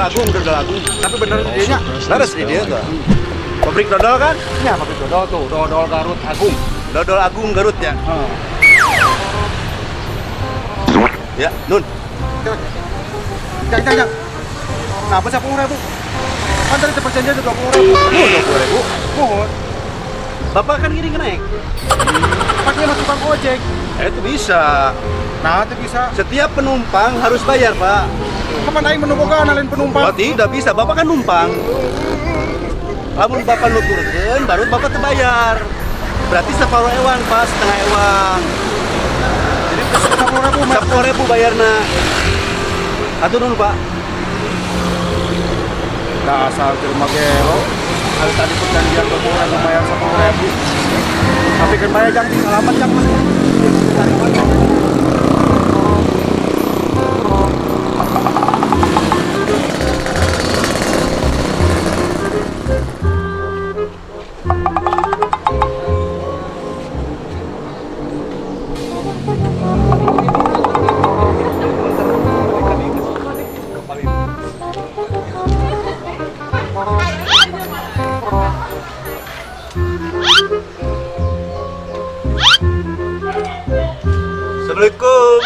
Agung. Tapi bener idenya. Laras ide tuh. Pabrik dodol kan? Ya, pabrik dodol tuh, dodol Garut Agung. Dodol Agung Garut ya. Ya, Nun. Jangan. Kenapa 10.000? Kan tadi perjanjian 20.000. 20.000. Mohon. Bapak kan gini naik. Pakai mas tukang ojek. Itu bisa. Nah, itu bisa. Setiap penumpang harus bayar, Pak. Kapan aing menunggukan alin penumpang? Oh, tidak bisa. Bapak kan numpang. Lamun Bapak nuturkeun, baru Bapak terbayar. Berarti separuh ewang, Pak, setengah ewang. Jadi 10.000 mas. 10.000 bayarna. Atur dulu, Pak. Dasar terima gelo. Hari tadi perjanjian 20.000 bayar 10.000. Tapi kan bayar jangan tinggal alamat yang mas. Assalamualaikum.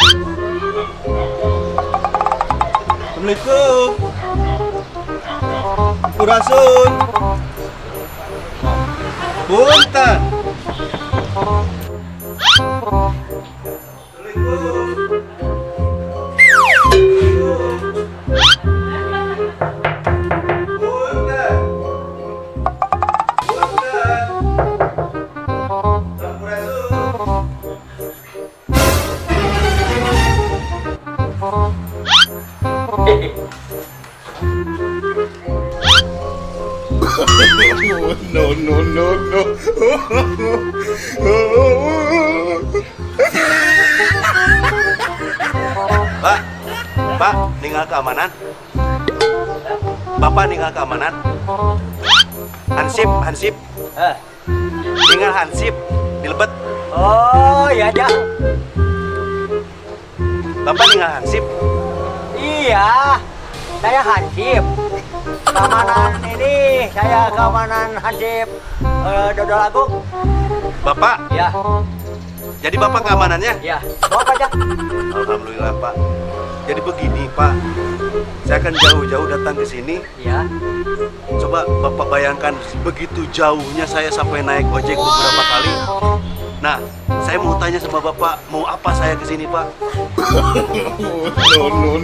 Assalamualaikum. Urasun. Punten. No. Pak, ninggal keamanan. Bapak ninggal keamanan. Hansip. Ninggal hansip, dilebet. Oh, ya dah. Bapak ninggal hansip. Iya, saya Hansip. Keamanan ini, saya keamanan Hansip Dodol Agung. Bapak, Ya, jadi Bapak keamanannya? ya. Bawa aja. Alhamdulillah, Pak. Jadi begini, Pak. Saya akan jauh-jauh datang ke sini. Ya. Coba Bapak bayangkan begitu jauhnya saya sampai naik ojek beberapa kali. Nah, saya mau tanya sama Bapak, mau apa saya ke sini, Pak?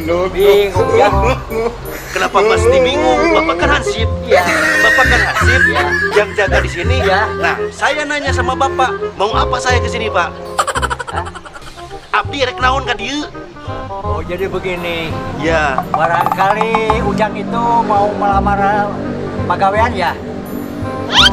No. Bingung ya. Kenapa mesti bingung? Bapak kan hansip. Iya. Bapak kan hansip Iya. yang jaga di sini. Iya. Nah, saya nanya sama Bapak, mau apa saya ke sini, Pak? Hah? Abdi rek naon ka dieu? Oh, jadi begini. Ya, Barangkali Ujang itu mau melamar pegawaian ya?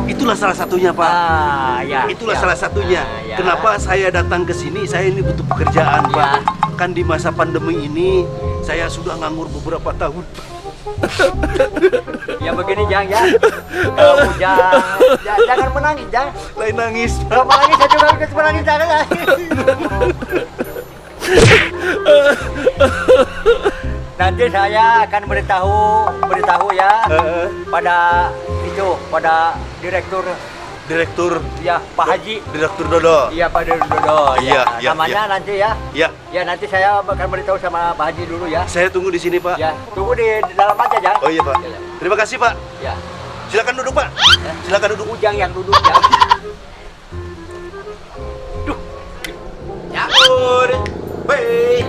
itulah salah satunya, Pak. Ah, ya. Itulah ya. salah satunya. Ah, ya. Kenapa saya datang ke sini? Saya ini butuh pekerjaan, Pak. Ya. Kan di masa pandemi ini saya sudah nganggur beberapa tahun. Ya begini Jang ya. Jangan menangis Jang. Lain nangis. Kalau menangis saya juga ikut menangis jangan ya. Nanti saya akan beritahu ya pada Direktur ya Pak Haji. Direktur Dodo. Iya Pak Dodo. Iya, Ya, iya, namanya iya. nanti ya. Ya, Ya nanti saya akan beritahu sama Pak Haji dulu ya. saya tunggu di sini, Pak. Ya, tunggu di dalam aja Jang. Oh iya, Pak. Ya, ya. Terima kasih, Pak. Ya. Silakan duduk, Pak. Ya. Silakan duduk. Ujang yang duduk ya. Nyaur. Wei.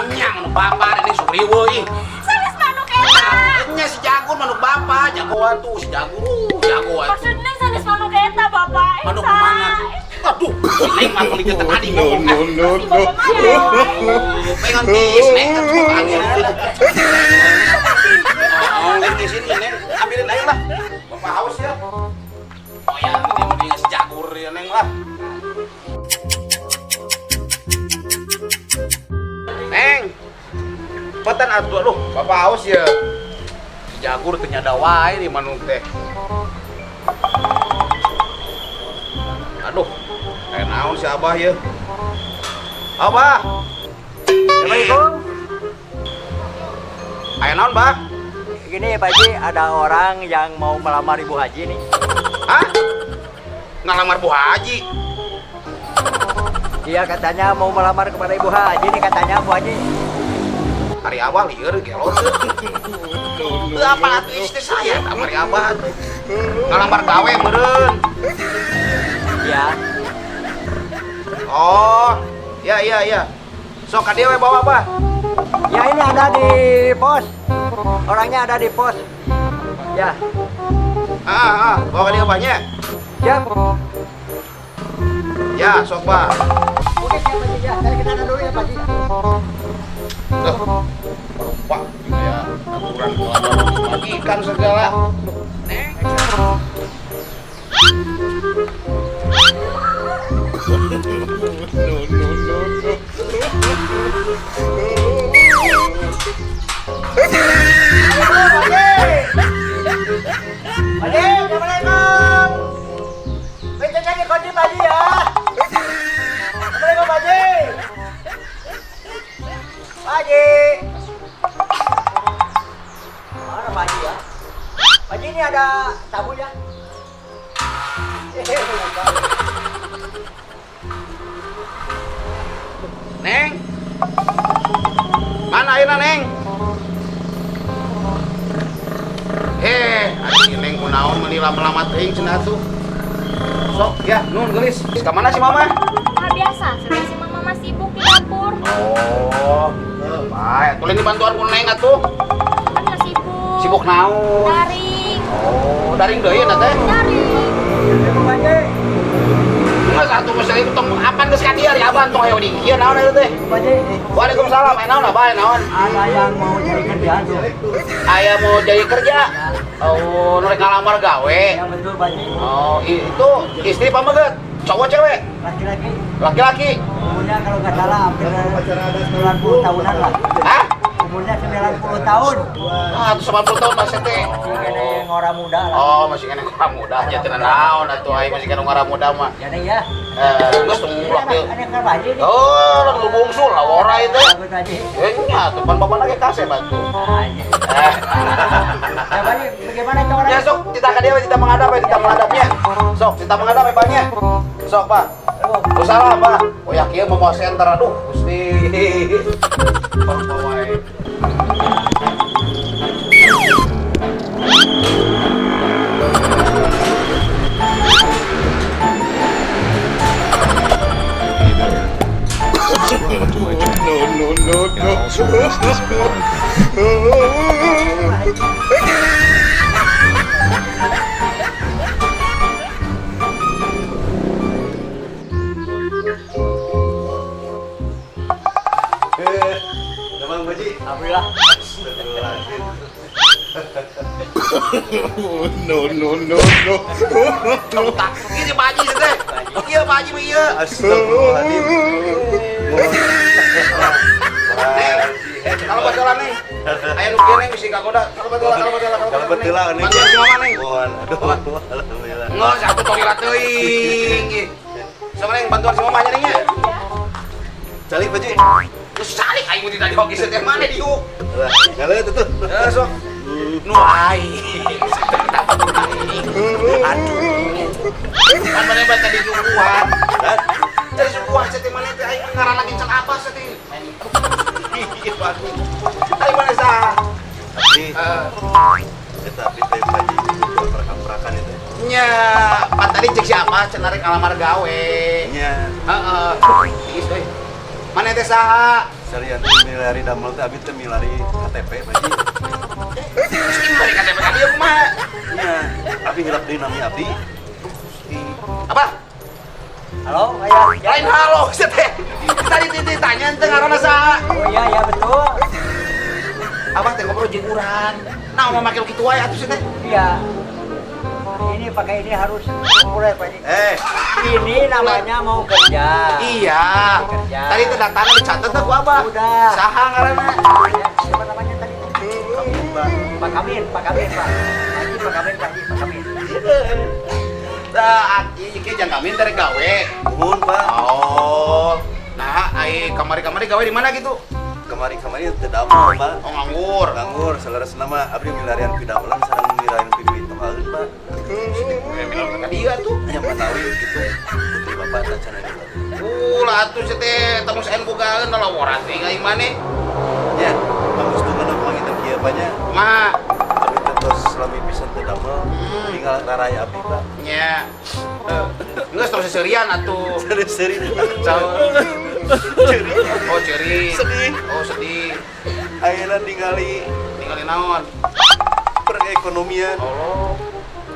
Nyang manuk bapak ini suriwo ih. Sanes manuk eta. Nya si jagur manuk bapak, jagoan tuh si jagoan. Maksudnya sanes manuk eta bapak. Manuk kemana? Aduh, si Neng mah peli kita tadi ngomong. No. Pengen tis, Neng kan suka angin. Oh, Neng di sini Neng, ambilin aja lah. Bapak haus ya. Oh ya, ini mendingan si jagur ya Neng lah. Neng, cepetan atuh, aduh, bapak haus ya. Si jagur ternyata wae di manuk teh. Aduh, kayak naon si Abah ya. Abah. Assalamualaikum. Aya naon, Pak? Gini Pak Haji, ada orang yang mau melamar Ibu Haji nih. Hah? Ngalamar Bu Haji? Iya katanya mau melamar kepada Ibu Haji nih katanya Bu Haji. Hari awal lieur gelo. Teu apa atuh istri saya kamari abah tuh. Ngalamar gawe meureun. Iya. Oh, iya. Sok ka dieu we bawa, Pak. Ya ini ada di pos. Orangnya ada di pos. Ya. Bawa ka dieu banyak. Siap. Ya, sok, Pak. Oke siap Pak Haji ya. Saya ke sana dulu ya Pak Haji. Tuh. Pak, ya aturan kelapa bagikan segala. Haji, Assalamualaikum. Minta jadi kunci Pak Haji ya. Assalamualaikum Pak Haji. Pak Haji. Mana Pak Haji ya? Pak Haji ini ada tamu ya? Neng. Mana ayeuna, Neng? Ari Neng kunaon meuli melamat teuing cenah tuh. Sok, ya, nun geulis. Ka mana si Mama? Ah, biasa, sedang si mama masih sibuk di dapur. Oh, baik. Tulen dibantuan ku Neng atuh. Kan nggak sibuk. Sibuk naon? Daring. Oh, daring deui eta teh. Daring. Pak Haji. Mas atuh mesti itu tong apan geus ka dieu ari abah tong aya di kieu naon eta teh? Pak Haji. Waalaikumsalam. Naon abah naon? Ada yang mau jadi kerjaan tuh. Aya mau jadi kerja. Oh, nu rek ngalamar gawe. Ya betul Pak Haji. Oh, itu istri pameget. Cowok cewek? Laki-laki. Laki-laki. Umurnya kalau nggak salah hampir 90 tahunan lah. Hah? Umurnya 90 tahun. Ah, itu 90 tahun masih teh. Masih kena yang orang muda lah. Oh, masih kan orang muda aja tenan naon atuh ai masih kan orang muda mah. Jadi ya. Geus tong mulak teh. Ada yang Pak Haji nih. Oh, lalu bungsul lah ora itu. Bagus Pak Haji. Nya tuh pan bapak lagi kasih bantu. Aja. Ya Pak Haji, bagaimana itu orang? Ya sok, kita ke dia, kita menghadap ya, kita menghadapnya. Sok, kita menghadap ya banyak. Sok Pak. Usaha Pak. Oh ya kieu mau center aduh, Gusti. Bawa Gampang Baji. Alhamdulillah. tak. Ini Pak Haji teh. Iya Pak Haji mah iya. Astagfirullahaladzim. Kalau batulan nih. Aya nu kieu neng bisi kagoda. Kalau batulan. Kalau betul lah nih. Bantuan si Mama neng. Mohon. Aduh, alhamdulillah. Nggak, satu toilet teuing. Sama neng bantuan si Mama nya neng ya. Calik Baji. Terus salik aing mun tadi hoki teh mana diuk. Lah, ngalah tuh tuh. Ya sok. Nu aing. Aduh. Kan mana bae tadi sukuan. Hah? Dari sukuan teh mana teh aing ngaran lagi cen apa teh. Dari mana sah? Tapi, tapi teh Baji perakakan itu. Nya, pan tadi cek siapa cenah rek ngalamar gawe. Nya, Heeh. Geus euy. Mana teh saha? sarian milari damel teh abi teh milari KTP Baji. Mesti bari KTP ka dieu kumaha? Nya, abi hilap deui nami abdi. Apa? Halo, ayah. Lain halo teh. Tadi ditanya teh ngaranna saha? Oh iya, ya betul. Abah teh ngobrol jeung urang. Nah, mau make kitu wae atuh teh. Iya. Ini pakai ini harus mulai Pak Haji. Ini namanya mau kerja. Iya. Kerja. Tadi teh datangna dicatet teh ku Abah. Udah. Saha ngaranna? Ya, siapa namanya tadi? Pak Kamin, Pak. Haji, Pak Kamin. Tah, ieu ge jang kami teh gawe. Mohon Pak. Oh. Nah, ai kamari-kamari gawe di mana gitu? kemari tidak mau Pak. Oh nganggur. Nganggur, selaras nama abdi milarian pidamelan sareng milarian piduit tohaeun Pak. Bilang ke dia tuh. Nya manawi gitu. Putri Bapak tak cenah di Bali. Lah atuh teh temu saen bogaeun laporan teh ka imane. Ya, bagus tuh kana pangitan kieu banyak. Mah Tapi terus selami pisan teu damel. Tinggal raraya abdi Pak. nya. Geus terus serian atuh. Seri-seri. Oh ceri. Sedih. Oh sedih. Ayeuna ningali Tinggalin naon? perekonomian Oh.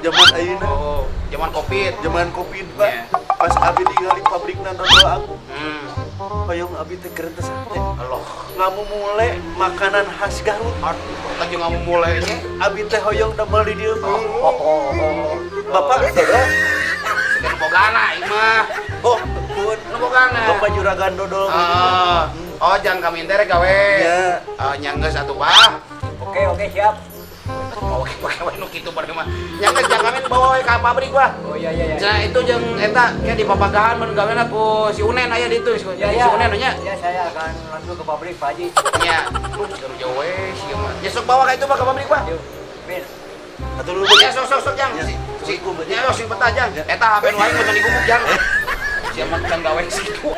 zaman ayeuna. Oh, zaman Covid. Zaman Covid Pak. Iya. Pas abdi ningali pabrikna dodol aku. Hoyong abdi teh keren teh sate. Allah. Ngamu mulai makanan khas Garut. Aduh, aja nggak mau mulai nya. Abi teh hoyong damel di dieu. Oh. Bapak dodol. Segan bogana ieu mah. Oh, pun. Nu bogana. Bapak juragan dodol. Oh, jangan kami teh gawe. Ya. Nyanggeus atuh, Pak. Oke, siap. Mau pakai wae nu kitu pada mah. Nyanggeus jangan kami bawa we ka pabrik, Pak. Oh iya. Nah, itu jeung eta kayak di papagahan mun gawena ku si Unen aya ditu, si Unen nya. Ya, saya akan langsung ke pabrik Pak Haji. Nya, lu segar jauh we si mah. Ya sok bawa ka itu Pak ke pabrik, Pak. Yuk, Min. Atuh dulu Ya sok jang. Ya. Si ya sok sing peta jang. Eta HP nu aing mah digubuk jang. Siapa kan gawe situ.